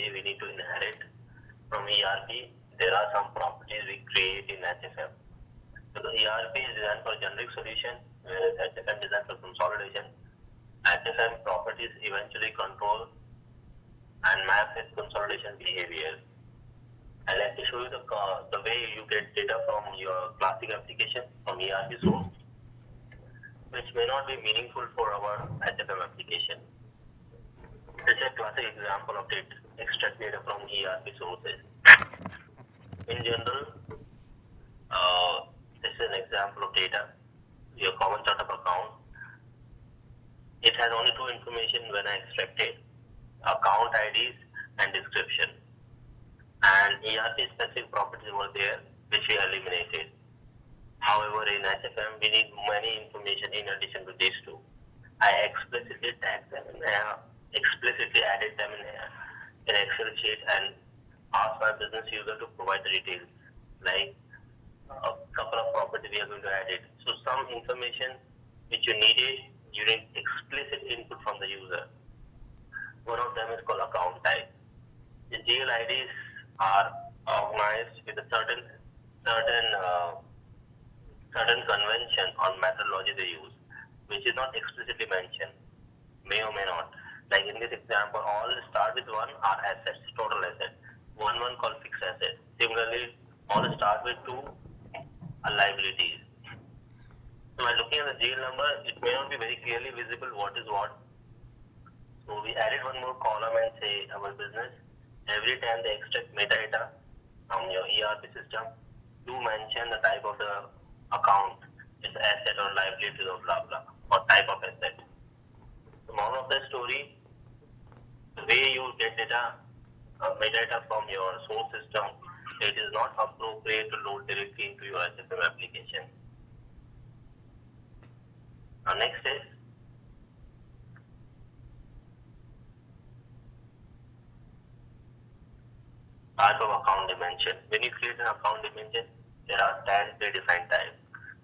property we need to inherit from ERP. There are some properties we create in HFM. So the ERP is designed for generic solution, whereas HFM is designed for consolidation. HFM properties eventually control and map its consolidation behavior. And let me show you the way you get data from your classic application from ERP source, which may not be meaningful for our HFM application. This is a classic example of data extract data from ERP sources. In general, this is an example of data, your common chart of account. It has only two information when I extracted, account IDs and description. And ERP specific properties were there, which we eliminated. However, in HFM, we need many information in addition to these two. I explicitly tagged them and explicitly added them in Excel sheet and asked my business user to provide the details, like a couple of properties we are going to add it. So some information which you needed, you need explicit input from the user. One of them is called account type. The GL IDs are organized with a certain convention or methodology they use, which is not explicitly mentioned, may or may not. Like in this example, all start with one are assets, total assets. One called fixed asset. Similarly, all start with two are liabilities. So by looking at the GL number, it may not be very clearly visible what is what. So we added one more column and say our business, every time they extract metadata from your ERP system, do mention the type of the account, it's asset or liability or blah blah, or type of asset. The moral of the story, the way you get data, metadata from your source system, it is not appropriate to load directly into your HFM application. Now next is type of account dimension. When you create an account dimension, there are 10 predefined types.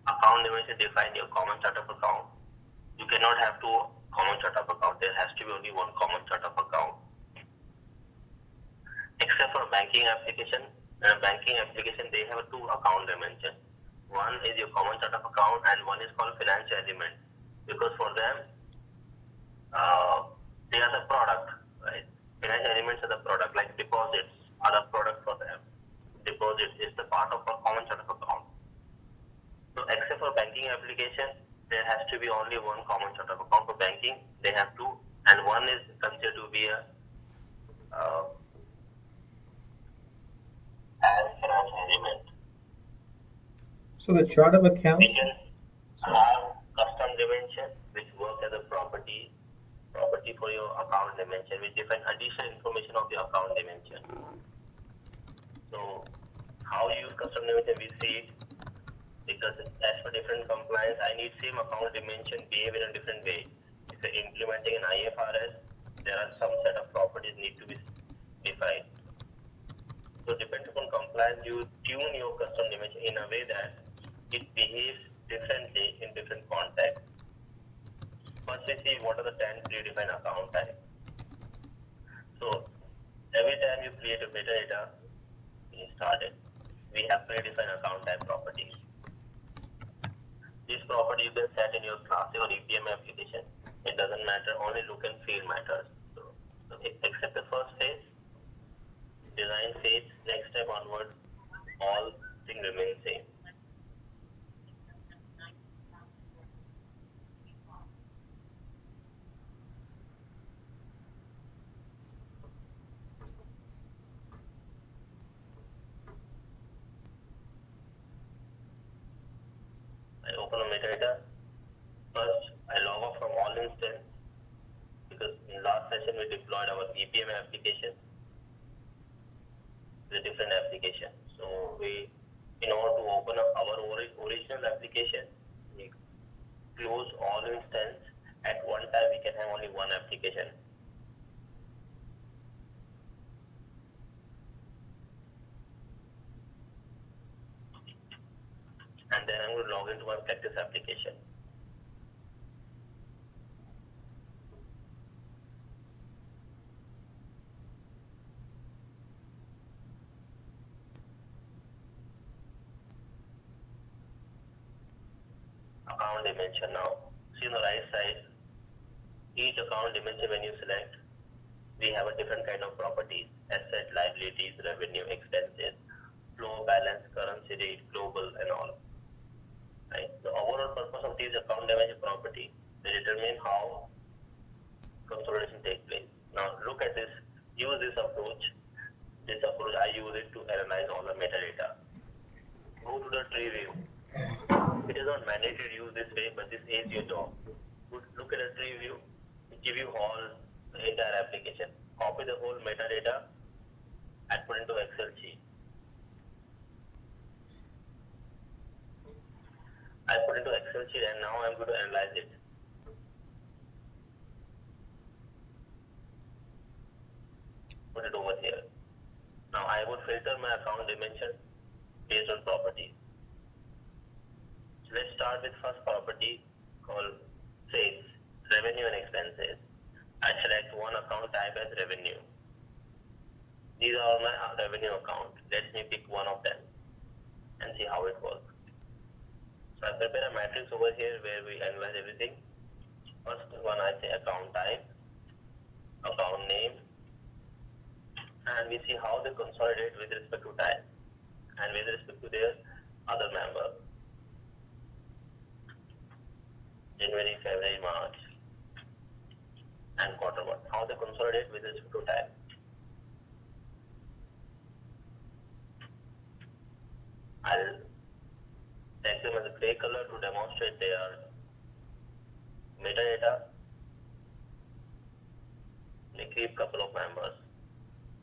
Account dimension define your common chart of account. You cannot have two common chart of account. There has to be only one common chart of account. Except for banking application, in a banking application they have two account dimensions. One is your common chart of account and one is called financial element, because for them they are the product, right? Financial elements are the product, like deposits are the product for them. Deposit is the part of a common chart of account. So except for banking application, there has to be only one common chart of account. For banking, they have two, and one is considered to be a as financial element. So the chart of accounts. We can have custom dimension which works as a property for your account dimension, which define additional information of your account dimension. So how you use custom dimension, we see it because as for different compliance, I need same account dimension behave in a different way. If you're implementing an IFRS, there are some set of properties need to be defined. So depending upon compliance, you tune your custom dimension in a way that it behaves differently in different contexts. First we see what are the 10 predefined account types. So every time you create a metadata, we started, we have predefined account type properties. This property you can set in your classic or EPM application. It doesn't matter, only look and feel matters. So except the first phase, design phase, next step onwards, all things remain same. I open a metadata. First, I log off from all instance because in last session we deployed our EPM application, the different application. So we, in order to open up our original application, we close all instance. At one time we can have only one application. And then I'm going to log into my practice application. account dimension now. See on the right side, each account dimension when you select, we have a different kind of properties: asset, liabilities, revenue, expenses, flow, balance, currency rate, global, and all. Right? The overall purpose of these account dimension property, they determine how consolidation takes place. Now look at this. Use this approach. This approach I use it to analyze all the metadata. Go to the tree view. It is not mandatory to use this way, but this is your job. Look at the tree view. It gives you all the entire application. Copy the whole metadata and put into Excel sheet. I put into Excel sheet and now I'm going to analyze it. Put it over here. Now I would filter my account dimension based on properties. So let's start with first property called sales, revenue and expenses. I select one account type as revenue. These are all my revenue account. Let me pick one of them and see how it works. So I prepare a matrix over here where we analyze everything. First one I say account type, account name, and we see how they consolidate with respect to type and with respect to their other member. January, February, March, and quarter one. How they consolidate with respect to type. I'll take them as a gray color to demonstrate their metadata. They keep couple of members.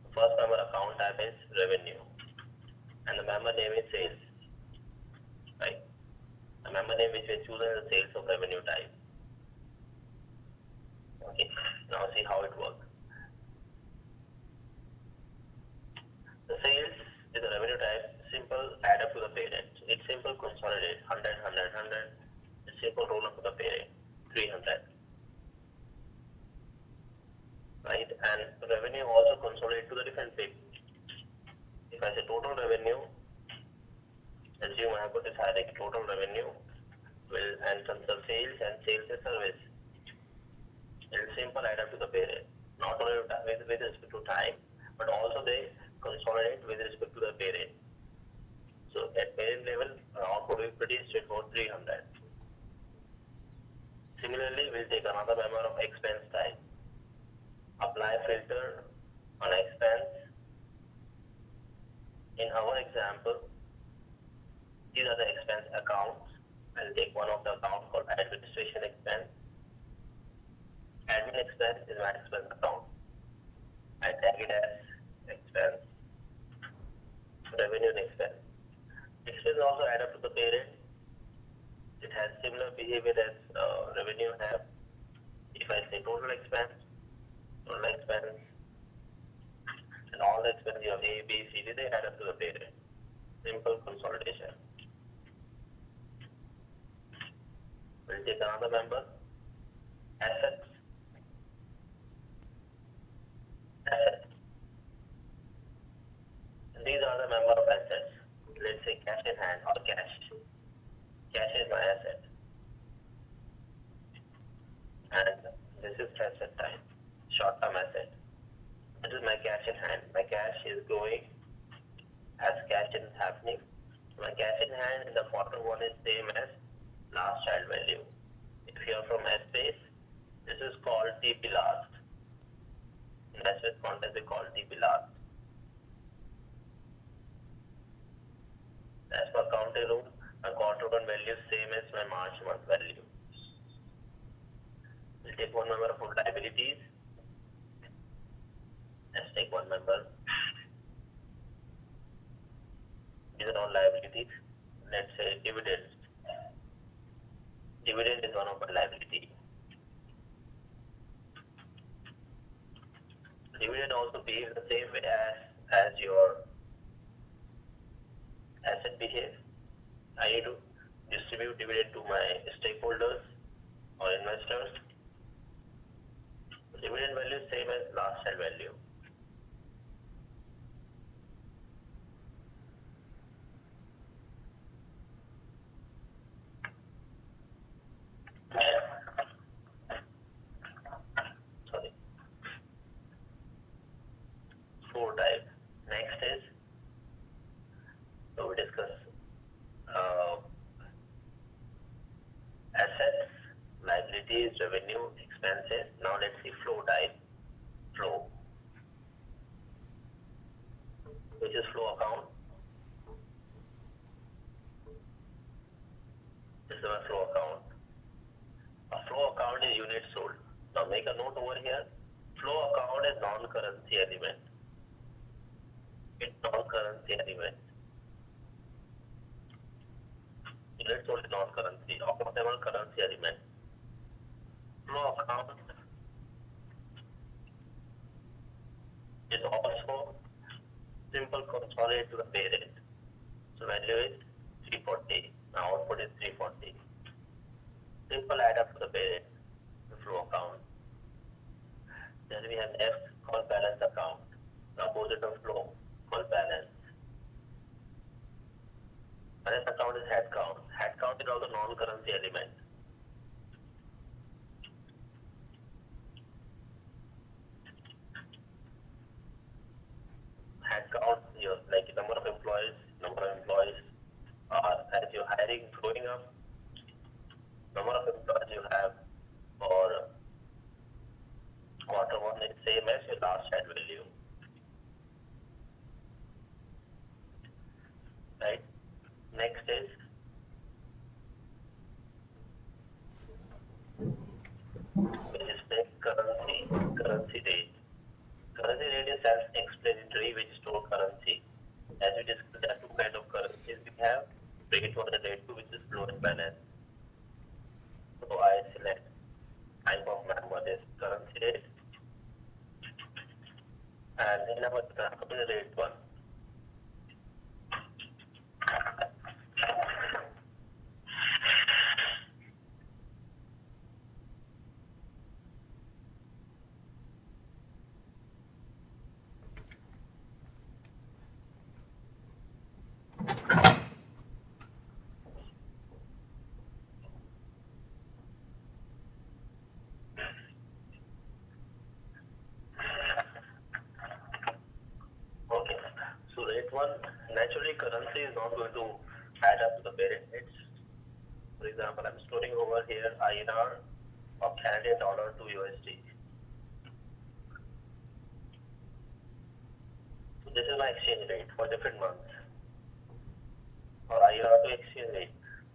The first member account type is revenue, and the member name is sales. Right? The member name which we choose is the sales of revenue type. Okay. Now see how it works. The sales is a revenue type. Simple add up to the parent. It's simple consolidate 100, 100, 100. It's simple roll up to the parent 300. Right? And revenue also consolidate to the different people. If I say total revenue, assume I have got this heading total revenue will and consider sales and sales is service. It's simple add up to the parent. Not only with respect to time, but also they consolidate with respect to the parent. So at parent level, output will be pretty straightforward 300. Similarly, we'll take another member of expense type. Apply filter on expense. In our example, these are the expense accounts. I'll take one of the accounts called administration expense. Admin expense is my expense account. I tag it as expense. Revenue and expense. Expense also add up to the parent. It has similar behavior as revenue have. If I say total expense, and all the expenses of A, B, C, D, they add up to the parent. Simple consolidation. We'll take another member. Assets. These are the member of assets. Let's say cash in hand or cash. Cash is my asset. And this is asset type. Short-term asset. This is my cash in hand. My cash is growing as cash is happening. My cash in hand in the quarter one is same as last child value. If you are from S-Base, this is called TP last. In S-Base context, we call TP last. As per accounting rule, my quarter one value is same as my March month value. We'll take one member of liabilities. Let's take one member. These are all liabilities. Let's say dividends. Dividend is one of my liability. Dividend also behaves the same way as your asset behave. I need to distribute dividend to my stakeholders or investors. Dividend value is same as last child value. is revenue, expenses. Now let's see flow type. Flow, which is flow account. This is my flow account. A flow account is unit sold. Now make a note over here. Flow account is non-currency element. It's non-currency element. Unit sold is non-currency. Accountable currency element. Flow account is also simple consolidate to the parent. So value is 340. Now output is 340. Simple add up to the parent, the flow account. Then we have next called balance account. The opposite of flow called balance. Balance account is head count. Head count is also non-currency element. Head count, like number of employees are as you're hiring growing up. Number of employees you have for quarter one is same as your last head value. Right? Next is which is the currency rate. Currency rate is self-explanatory, which store currency. As we discussed, there are two kinds of currencies we have, rate 1 and rate 2, which is flow and balance. So I select type of member is currency rate, and in our example is rate 1. Okay, so rate 1, naturally currency is not going to add up to the parent. It's, for example, I'm storing over here INR of Canadian dollar to USD. So this is my exchange rate for different months. Or INR to exchange rate.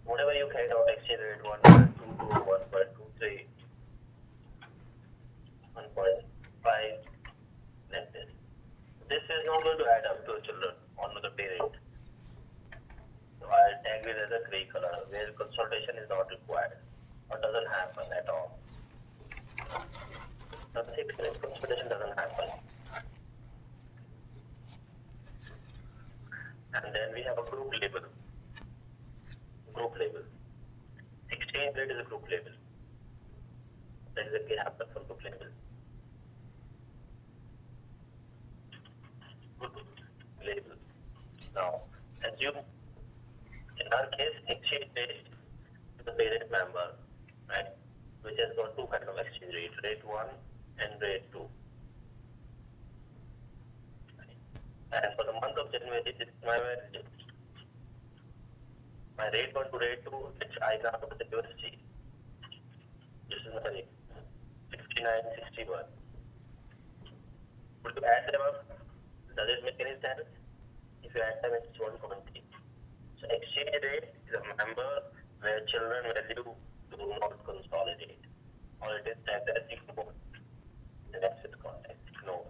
Whatever you find out, exchange rate 1.22, 1.23, 1.5, like this. This is not going to add up to children onto the parent. So I tag it as a gray color where consultation is not required or doesn't happen at all. Consultation doesn't happen. And then we have a group label. Exchange rate is a group label. That is exactly happens for group label. Group label. Now, assume in our case, exchange rate is the parent member, right? Which has got two kinds of exchange rate, rate 1 and rate 2. And for the month of January, this is my rate 1 to rate 2, which I got with the USD. This is my rate, 59.61. Would you add them up? Does it make any sense? If you add them, it's 120. So exchange rate is a number where children value do not consolidate, or it is typed as ignored. The next is context, ignore.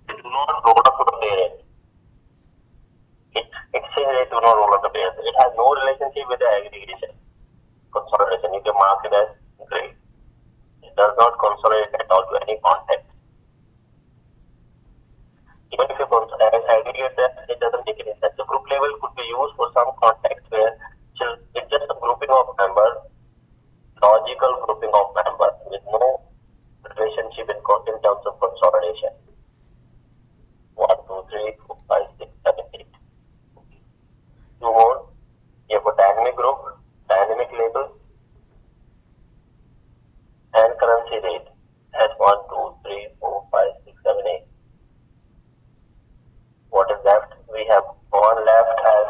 They do not roll up to the parent. Exchange rate do not roll up to the parent. It has no relationship with the aggregation. Consolidation, you can mark it as gray. It does not consolidate at all to any context. Even if you aggregate that, it doesn't make any sense. The group level could be used for some context where it's just a grouping of members, logical grouping of members with no relationship in terms of consolidation. 1, 2, 3, 4, 5, 6, 7, 8. Two more. You have a dynamic group, dynamic label, and currency rate as 1, 2, 3, 4, 5, 6, 7, 8. What is left? We have one left as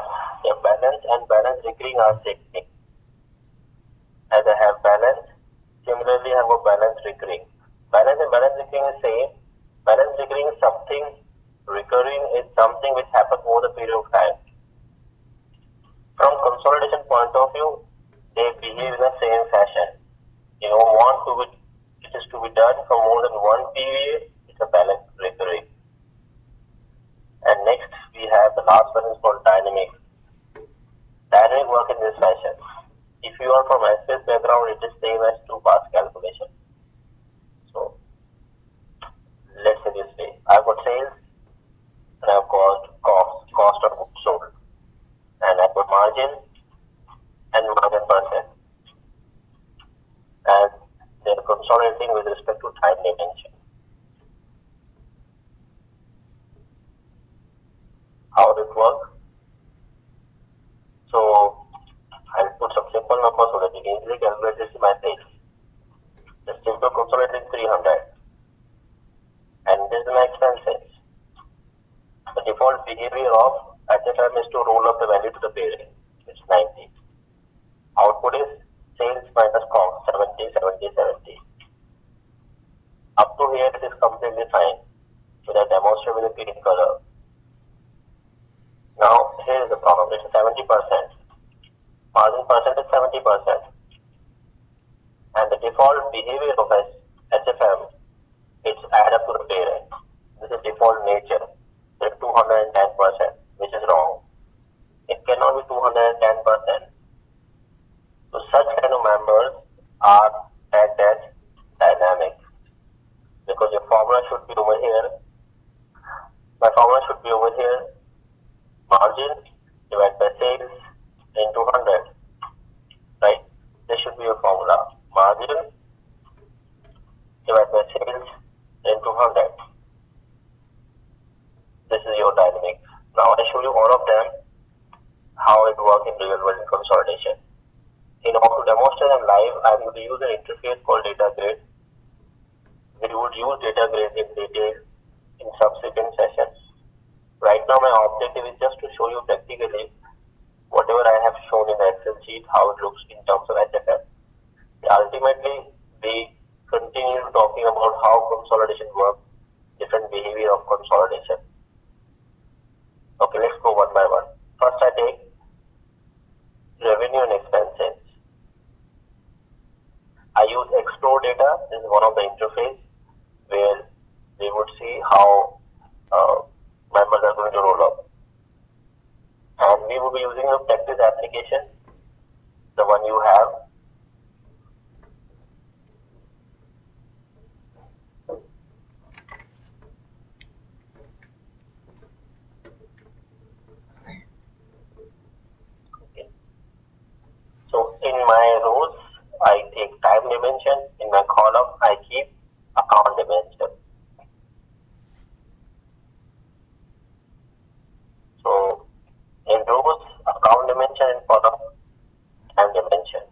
a balance, and balance recurring are same thing. As I have balance similarly have a balance recurring. Balance and balance recurring is same. Balance recurring is something, recurring is something which happens over the period of time. From consolidation point of view, they behave in the same fashion. You don't want it is to be done for more than one period, it's a balance recurring. And next we have the last one is called dynamic. Dynamic work in this fashion. If you are from SPS background, it is same as 2 pass calculation. So let's say this way. I've got sales and I've got cost of goods sold. And I've got margin and margin percent. And they're consolidating with respect to time dimension. How does it work? So I'll put some simple numbers so that you can easily calculate this in my sales. The simple consolidating 300. And this is my expenses. The default behavior of HFM is to roll up the value to the parent. It's 90. Output is sales minus cost, 70, 70, 70. Up to here it is completely fine. So I demonstrate with a green color. Now here is the problem. It's 70%. Margin percent is 70%. And the default behavior of HFM is add up to the parent. This is default nature. It's 210%, which is wrong. It cannot be 210%. So such kind of members are tagged as dynamic. Because your formula should be over here. My formula should be over here. Margin divided by sales into 100. Right? This should be your formula. Margin divided by sales into 100. This is your dynamic. Now I show you all of them, how it works in real world consolidation. In order to demonstrate them live, I am going to use an interface called data grid. We would use data grid in detail in subsequent sessions. Right now my objective is just to show you practically whatever I have shown in the Excel sheet, how it looks in terms of HFM. Ultimately, we continue talking about how consolidation works, different behavior of consolidation. Okay, let's go one by one. First I take revenue and expenses. I use Explore data. This is one of the interface where we would see how members are going to roll up. And we will be using the practice application, the one you have. Okay. So in my rows, I take time dimension. In my column, I keep account dimension. So in rows, account dimension, and column, time dimension.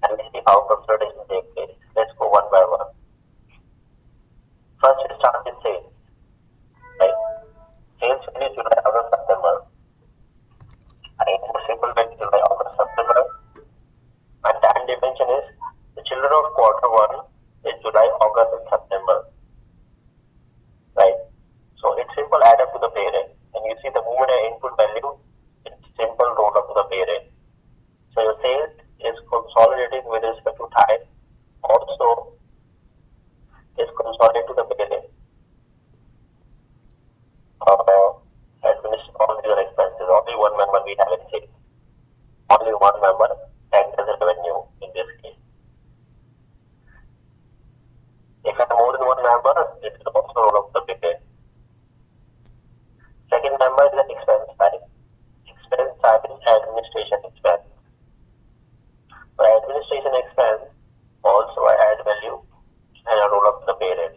And we see how consolidation takes place. Let's go one by one. First, we start with sales. Right? Sales will be July, August, September. I input simple way July, August, September. My time dimension is the children of quarter 1 is July, August, and September. Right? So it's simple add up to the parent. And you see the moment I input value, it's simple roll up to the parent. So your sales is consolidating with respect to time. Also is consolidated to the parent. Administer all your expenses. Only one member we have in sales. Only one member tagged as a revenue in this case. If I have more than one member, it will also roll up the parent. Second member is the expense type. Expense type is administration expense. For administration expense, also I add value and I roll up the parent.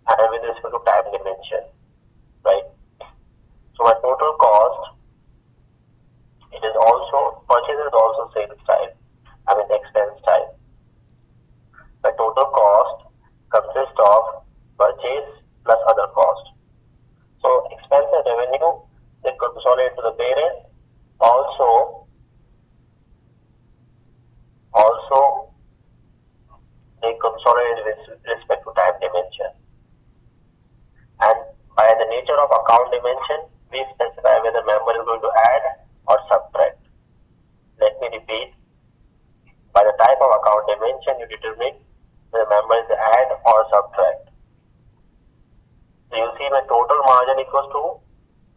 And with respect to time dimension, right? So my total cost, it is also, purchase is also sales type, expense type. My total cost consists of purchase plus other cost. So expense and revenue, they consolidate to the parent with respect to time dimension. And by the nature of account dimension, we specify whether member is going to add or subtract. Let me repeat. By the type of account dimension, you determine whether member is add or subtract. So you see my total margin equals to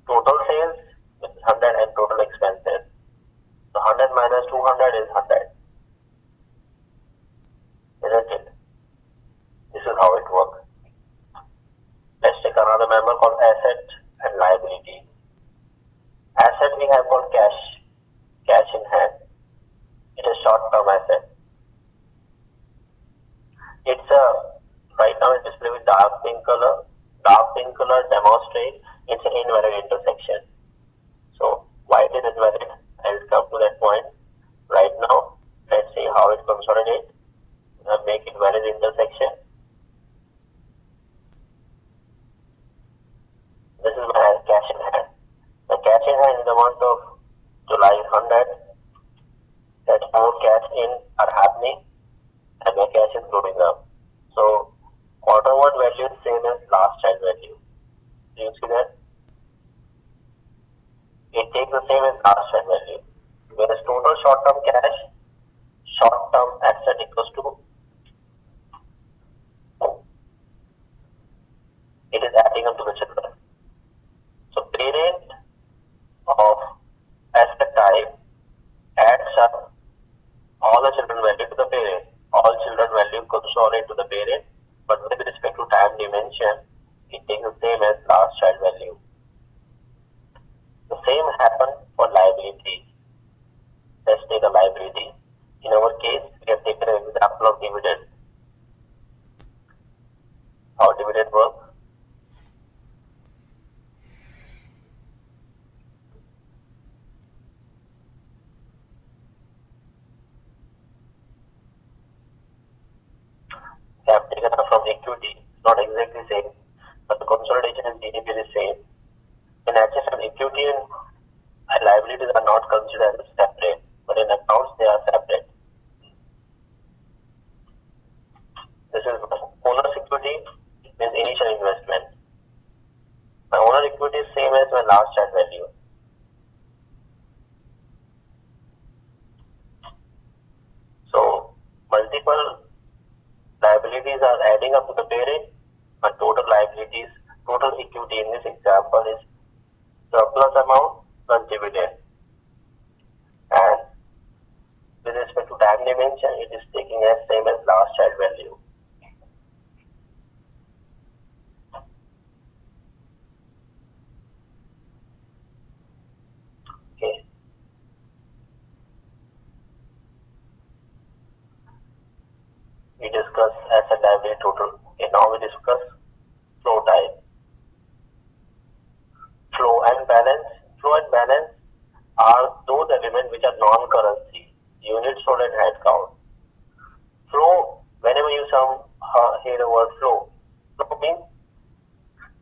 total sales, which is 100, and total expenses. So 100 minus 200 is 100. Isn't it? This is how it works. Let's take another member called asset and liability. Asset we have called cash in hand. It is short-term asset. It's right now it's displayed with dark pink color. Dark pink color demonstrates it's an invalid intersection. So why it is invalid? I'll come to that point. Right now, let's see how it consolidates and make it valid intersection. This is my cash in hand. The cash in hand in the month of July is 100. That more cash in are happening and my cash is growing up. So quarter one value is same as last child value. Do you see that? It takes the same as last child value. Whereas total short-term cash, short-term asset equals to, it is adding up to the children. So parent of asset type adds up all the children value to the parent. All children value consolidate to the parent, but with respect to time dimension, it takes the same as last child value. The same happens for liabilities. Let's take a liability. In our case, we have taken an example of dividend. How dividend works? We have taken up from equity. Not exactly same, but the consolidation in GDP is same. In adjustment, equity and liabilities are not considered as separate, but in accounts they are separate. This is owner's equity means initial investment. My owner equity is same as my last child value. So multiple liabilities are adding up to the parent, but total liabilities, total equity in this example is surplus amount plus dividend. And with respect to time dimension, it is taking as same as last child value. Okay. We discuss asset liability total. Okay, now we discuss flow type. Flow and balance. Flow and balance are those elements which are non-currency, units sold and head count. Flow, whenever you hear the word flow means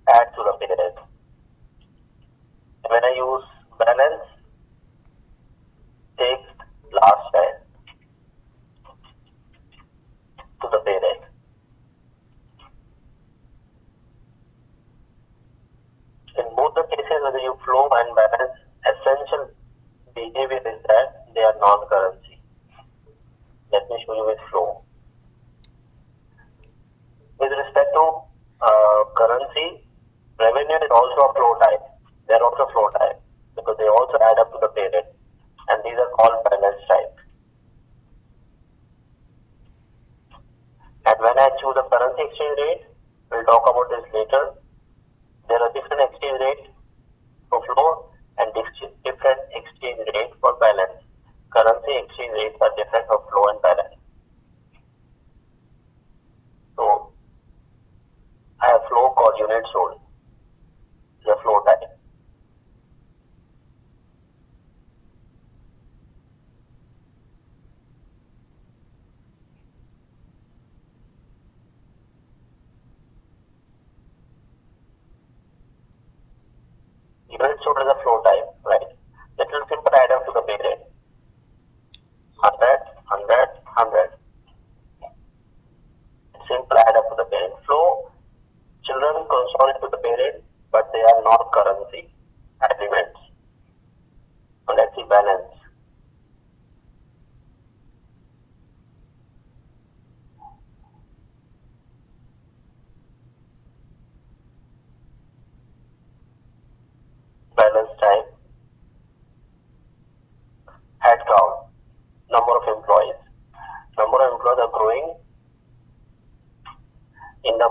add to the parent. When I use balance, takes last child to the parent. In both the cases, whether you flow and balance, essential behavior is that they are non-currency. Let me show you with flow. With respect to currency, revenue is also a flow type. They are also flow type because they also add up to the parent, and these are called balance type. And when I choose a currency exchange rate, we'll talk about this later. There are different exchange rates for flow and different exchange rates for balance. Currency exchange rates are different for flow and balance. So I have flow called unit sold. The flow type. Unit sold is a flow type, right? It will simply add up to the parent. 100, 100, 100. Simple add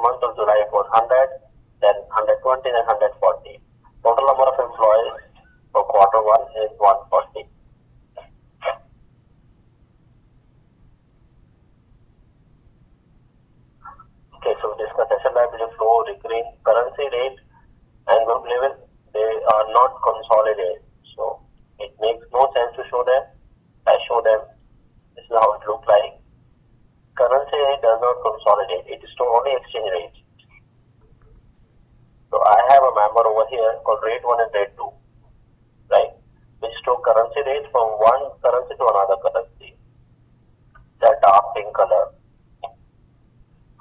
month of July it was 100, then 120, then 140. Total number of employees for quarter one is 140. Okay, so we discuss asset liability flow, recurring currency rate, and group level. They are not consolidated, so it makes no sense to show them. I show them. This is how it looks like. Currency rate does not consolidate. It is only exchange rate. So I have a member over here called rate 1 and rate 2, right? Which store currency rate from one currency to another currency. That dark pink color.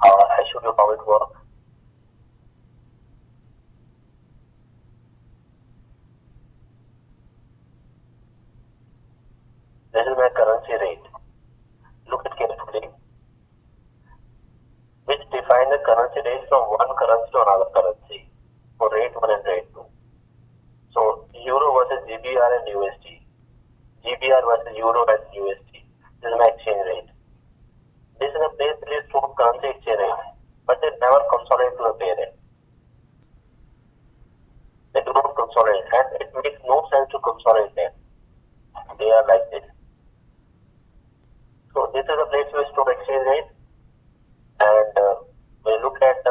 I show you how it works. This is my currency rate. Look at carefully. Which define the currency rate from one currency to another currency for rate 1 and rate 2. So Euro versus GBR and USD. GBR versus Euro and USD. This is my exchange rate. This is a place that is stored currency exchange rate, but they never consolidate to the parent. They do not consolidate, and it makes no sense to consolidate them. They are like this. So this is a place we store exchange rate, and we look at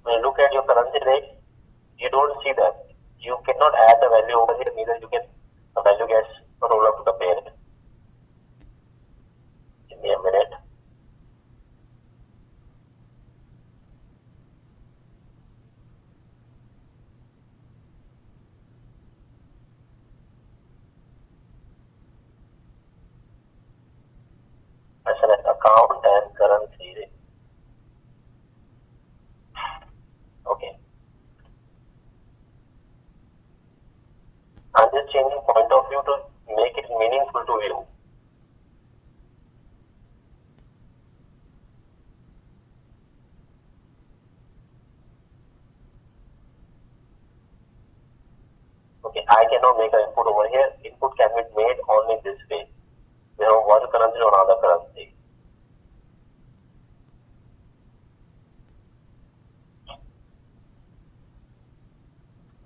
when you look at your currency rate, you don't see that. You cannot add the value over here, neither you get the value gets rolled up to the parent. Give me a minute. I select account and currency rate. Okay. I'm just changing point of view to make it meaningful to you. Okay, I cannot make an input over here. Input can be made only this way. You have one currency or another currency.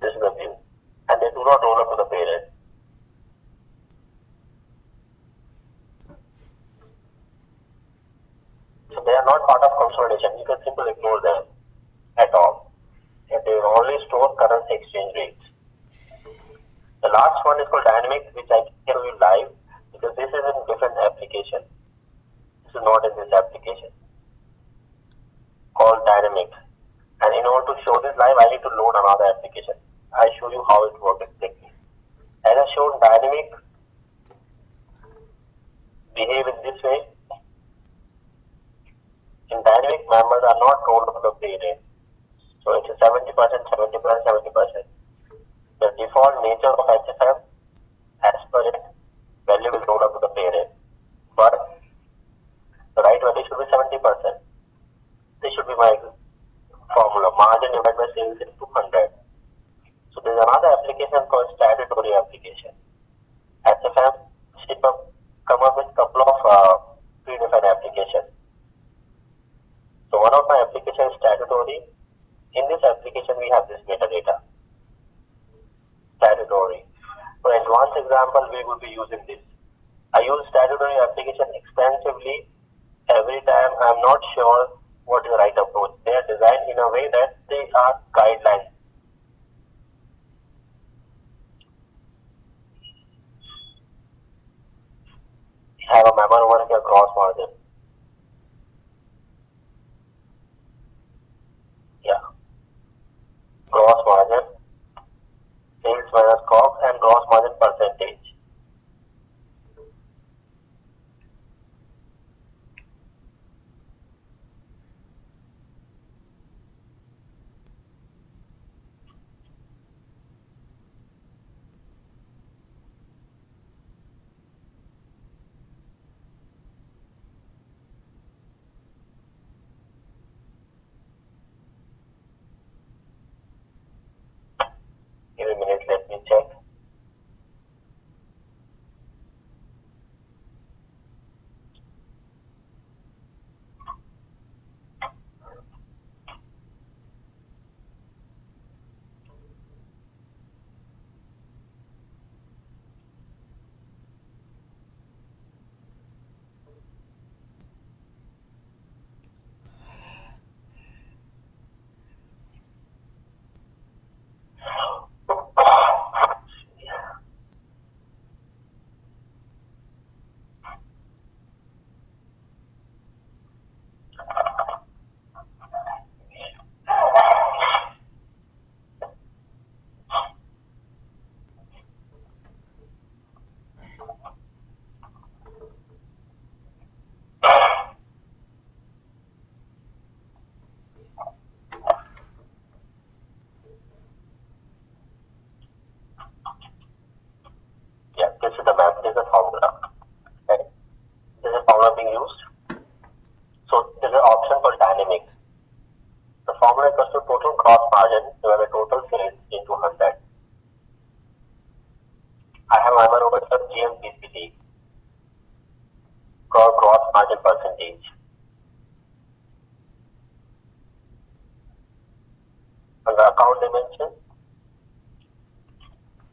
This is the view. And they do not roll up to the parent. So they are not part of consolidation. You can simply ignore them at all. And they only store currency exchange rates. The last one is called dynamic, which I can tell you live because this is in different application. This is not in this application. Called dynamic. And in order to show this live, I need to load another application. I show you how it works exactly. As I showed, dynamic behave in this way. In dynamic, members are not rolled up the pay rate. So it's a 70%, 70%, 70%. The default nature of HFM, as per it, value will roll up to the pay rate. But the right value should be 70%. This should be my formula. Margin divided by sales is 200. So there's another application called statutory application. HFM come up with a couple of predefined applications. So one of my applications is statutory. In this application, we have this metadata. Statutory. For advanced example, we will be using this. I use statutory application extensively. Every time I'm not sure what is the right approach. They are designed in a way that they are guidelines. Have a member over here, gross margin. Yeah. Gross margin, sales minus COGS, and gross margin percentage. the map, this is the formula. Right? This is a formula being used. So there is an option for dynamic. The formula equals to total gross margin divided by total sales into 100. I have hammer over the GMPCD, gross margin percentage. And the account dimension,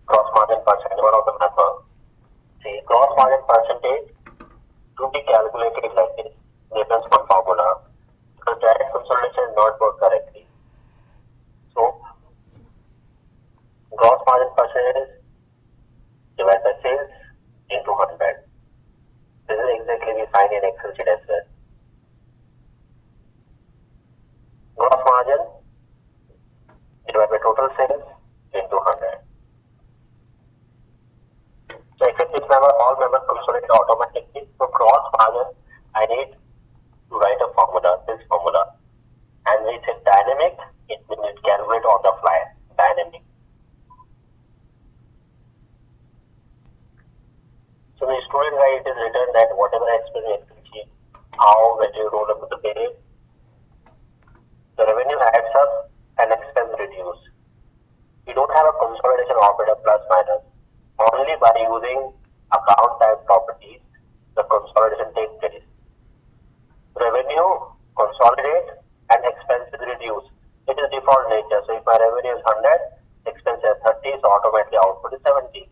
gross margin percentage, one of the member. See, gross margin percentage to be calculated like this. Depends on formula. Because direct consolidation is not worked correctly. So, gross margin percentage divided by sales into 100. This is exactly we find in Excel sheet as well. Gross margin divided by total sales into 100. So except this member, all members consolidate automatically. So gross margin, I need to write a formula, this formula. And we say dynamic, it will calculate on the fly, dynamic. So the student guide, it is written that whatever expense you how when you roll up to the pay, the revenue adds up and expense reduce. You don't have a consolidation operator plus minus. Only by using account type properties, the consolidation takes place. Revenue consolidate and expenses reduce. It is default nature. So if my revenue is 100, expense is 30, so automatically output is 70.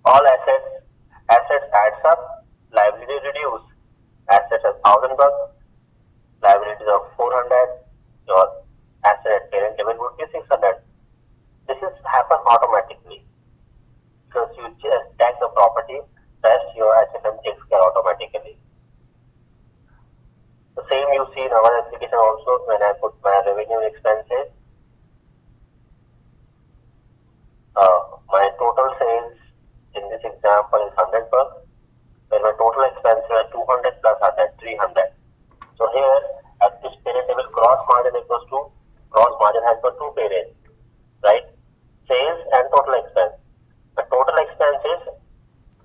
All assets adds up, liability reduce. Assets are 1,000 bucks, liabilities of 400, your asset at parent level would be 600. This is happen automatically because you just tag the property, rest your HFM takes care automatically. The same you see in our application also when I put my revenue and expenses. My total sales in this example is 100 bucks, where my total expenses are 200 plus 100, 300. So here at this parent level, gross margin equals to gross margin has got two parents, right? Sales and total expense. The total expense is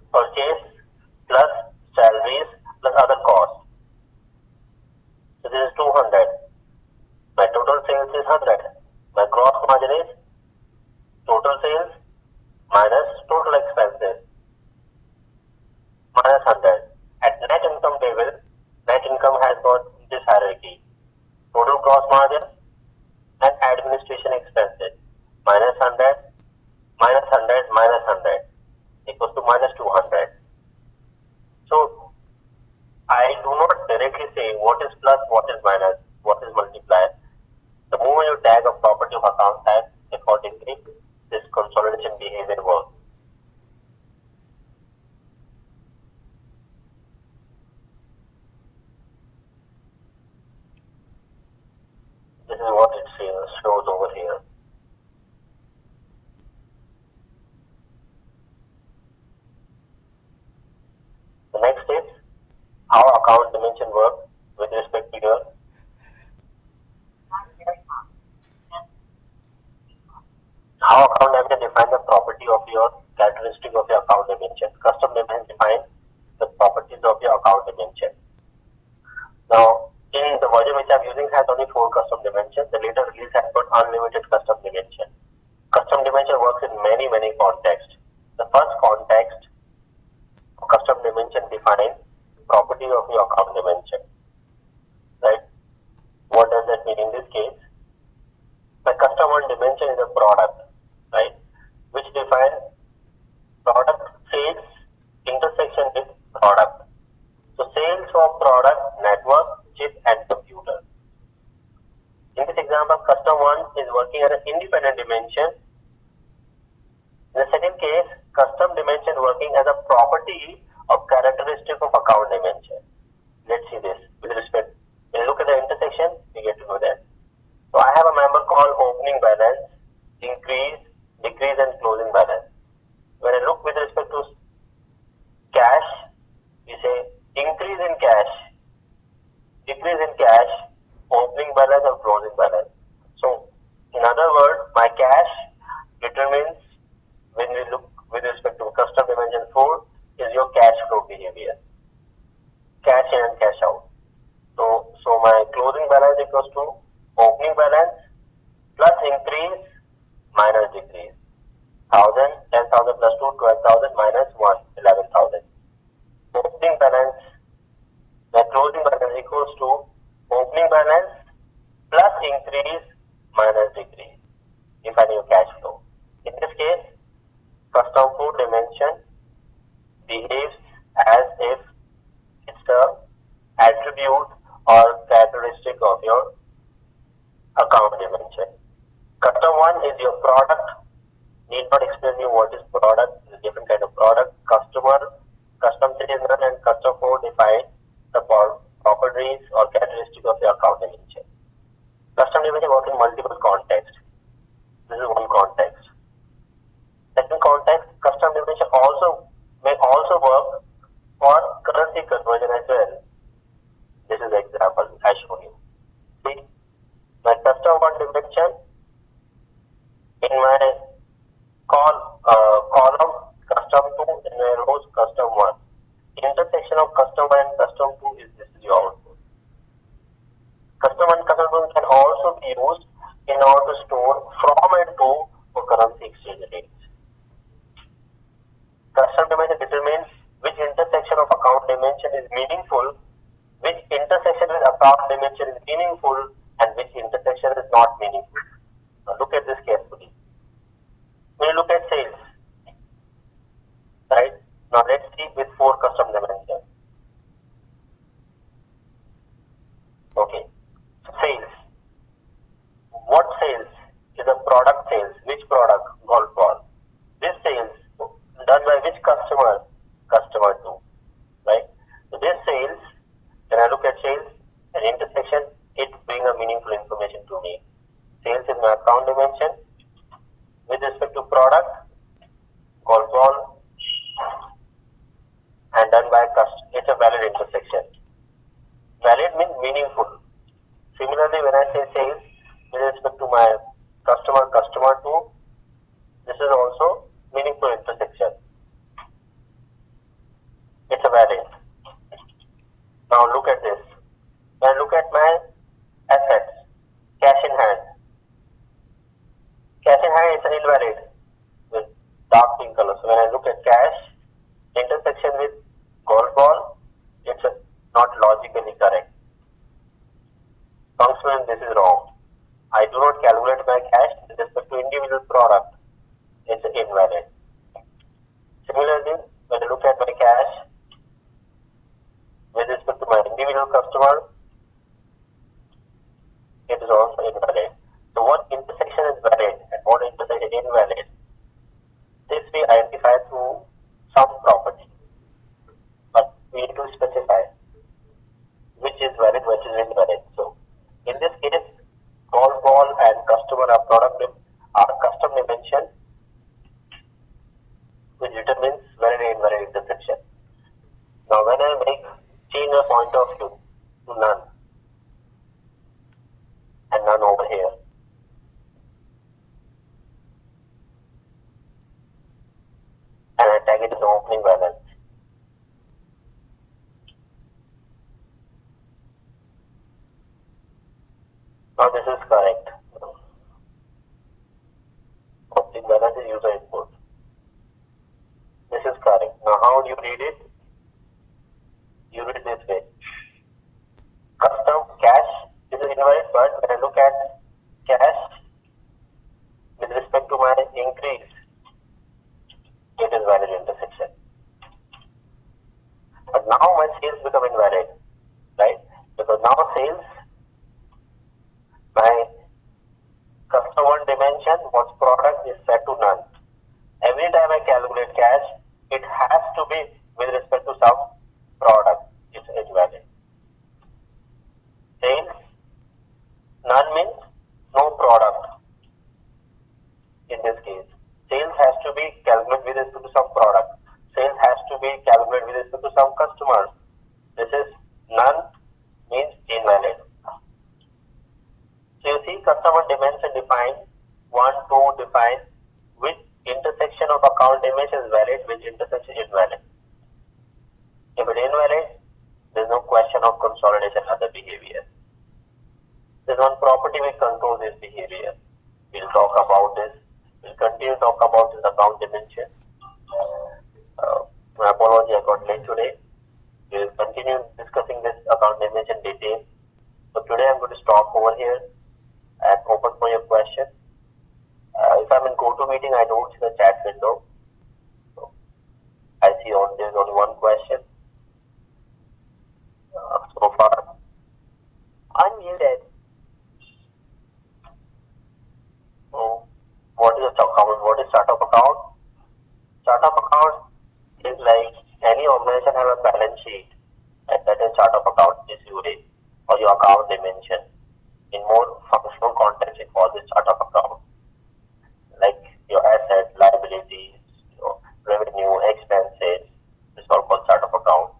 purchase plus salaries plus other costs. So this is 200. My total sales is 100. My gross margin is total sales minus total expenses minus 100. At net income level, net income has got this hierarchy. Total gross margin and administration expenses minus 100, minus 100, minus 100 equals to minus 200. So I do not directly say what is plus, what is minus, what is multiplier. The moment you tag a property of account type, accordingly this consolidation behavior works. This is what it shows over here. The next is how account dimension works with respect to your how account dimension defines the property of your characteristic of your account dimension. Custom dimension defines the properties of your account dimension. Now, in the version which I'm using has only 4 custom dimensions. The later release has got unlimited custom dimension. Custom dimension works in many contexts. The first context, custom dimension defines property of your account dimension. Right? What does that mean in this case? The custom one dimension is a product, right? Which defines product sales intersection with product. So sales of product, network, chip and computer. In this example, custom one is working as an independent dimension. In the second case, custom dimension working as a property of characteristic of account dimension. Let's see this with respect. When you look at the intersection, you get to know that. So I have a member called opening balance, increase, decrease and closing balance. When I look with respect to cash, we say increase in cash, decrease in cash, opening balance or closing balance. So in other words, my cash determines when we look 11,000 minus 1, 11,000. Opening balance, the closing balance equals to opening balance plus increase minus decrease, if I knew cash flow. In this case, custom food dimension behaves as if it's a attribute or characteristic of your account dimension. Custom one is your product. Need not explain you what is product. It's a different kind of product. Customer, custom three is none, and custom four define the properties or characteristic of your account dimension. Custom dimension work in multiple contexts. This is one context. Second context, custom dimension may also work for currency conversion as well. This is the example I show you. See, my custom one dimension in my column custom 2, in my rows custom 1. Intersection of custom 1 and custom 2 is this is your output. Custom 1 and custom 2 can also be used in order to store from and to for currency exchange rates. Custom dimension determines which intersection of account dimension is meaningful, which intersection with account dimension is meaningful, and which intersection is not meaningful. Now look at this carefully. When you look at sales, right? Now let's see with 4 custom dimensions. Okay, so sales. What sales is a product sales? Which product? Golf ball. This sales done by which customer? Customer 2, right? So this sales, when I look at sales, an intersection, it brings a meaningful information to me. Sales is my account dimension. With respect to product, golf ball, and done by customer, it's a valid intersection. Valid means meaningful. Similarly, when I say sales, with respect to my customer 2, this is also meaningful intersection. It's a valid. Now look at this. When I look at my assets, cash in hand. Cash in hand is an invalid with dark pink color. So when I look at cash, intersection with golf ball, it's not logically correct. Functional, this is wrong. I do not calculate my cash with respect to individual product. It's invalid. Similarly, when I look at my cash with respect to my individual customer, it is also invalid. So what intersection is valid and what intersection is invalid? This we identify through some property. But we need to specify which is valid, which is invalid. So in this case, golf ball and customer are custom dimension, which determines valid and invalid intersection. Now when I change the point of view to none and none over here, and I tag it as opening balance. Now this is correct. Opening balance is user input. This is correct. Now how do you read it? You read this way. Custom cash is invalid, but when I look at cash with respect to my increase, it is valid intersection. But now my sales become invalid, right? Because now sales, my custom one dimension, what's product is set to none. Every time I calculate cash, it has to be with respect to some product. It's invalid. Sales, none means no product. In this case, sales has to be calculated with respect to some product. Sales has to be calculated with respect to some customers. This is none means invalid. So you see, customer dimension defines 1, 2 defines which intersection of account dimension is valid, which intersection is invalid. If it is invalid, there is no question of consolidation of the behavior. There is one property which controls this behavior. We will talk about this. We will continue to talk about this account dimension. I got late today. We will continue discussing this account image in detail. So today I'm going to stop over here and open for your question. If I'm in GoToMeeting, I don't see the chat window. So I see there's only one question so far. Unmuted. So what is a account? What is startup account? Startup account is like any organization have a balance sheet, and that is startup account is URI or your account dimension. In more functional context, we call this startup account, like your assets, liabilities, your revenue, expenses. This is all called startup account.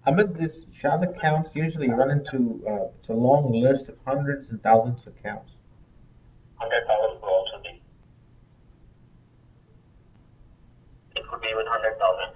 Amit, this chart accounts usually run into it's a long list of hundreds and thousands of accounts. 100,000 could also be. It could be even 100,000.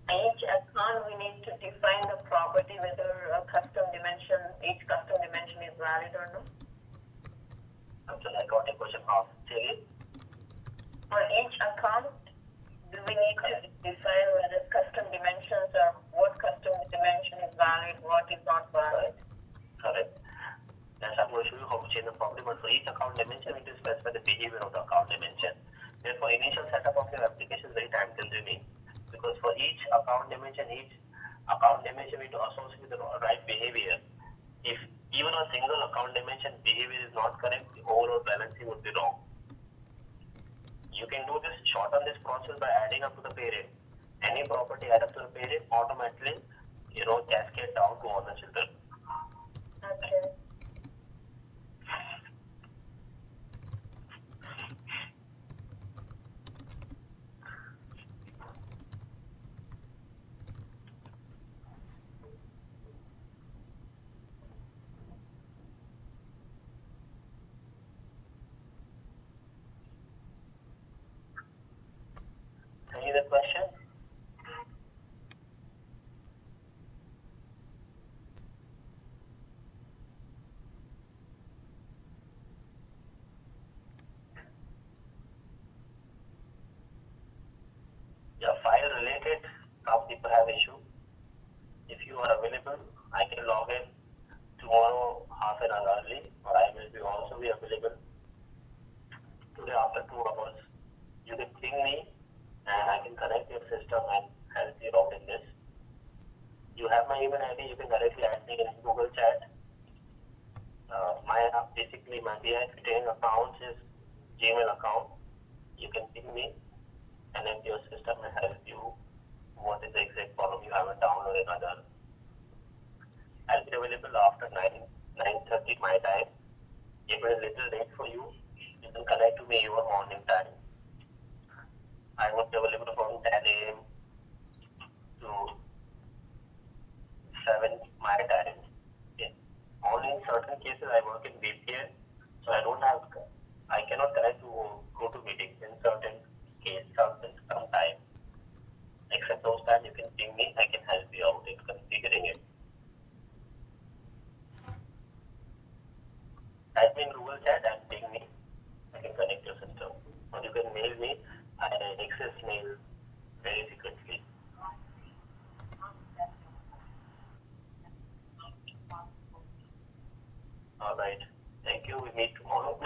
Each account, we need to define the property, whether a custom dimension, each custom dimension is valid or not. Until I got a question of Chile. For each account, do we need to define whether custom dimensions or what custom dimension is valid, what is not valid? Correct. Yes, I'm going to show you how to change the property, but for each account dimension, we need to specify the behavior of the account dimension. Therefore, initial setup of your application is very time consuming, because for each account dimension we need to associate with the right behavior. If even a single account dimension behavior is not correct, the overall balancing would be wrong. You can do this, shorten this process by adding up to the parent. Any property add up to the parent, automatically, cascade down to all the children. Okay. Any other question? Yeah, file related, some people have issue. If you are available, I can log in tomorrow half an hour early, or I will be also be available today after 2 hours. You can ping me and I can connect your system and help you out in this. You have my email ID, you can directly add me in Google Chat. Basically my BI training account is Gmail account. You can ping me, connect your system and help you what is the exact problem you haven't downloaded other. I'll be available after 9:30 my time. If it is little late for you, you can connect to me your morning time. I would be available from 10 a.m. to 7 my time. Okay. Only in certain cases I work in VPN, so I cannot connect to GoToMeeting in certain cases, some time. Except those times you can ping me, I can help you out in configuring it. Type me in Google Chat and ping me. I can connect your system. Or you can mail me. I access mail very frequently. All right. Thank you. We meet tomorrow.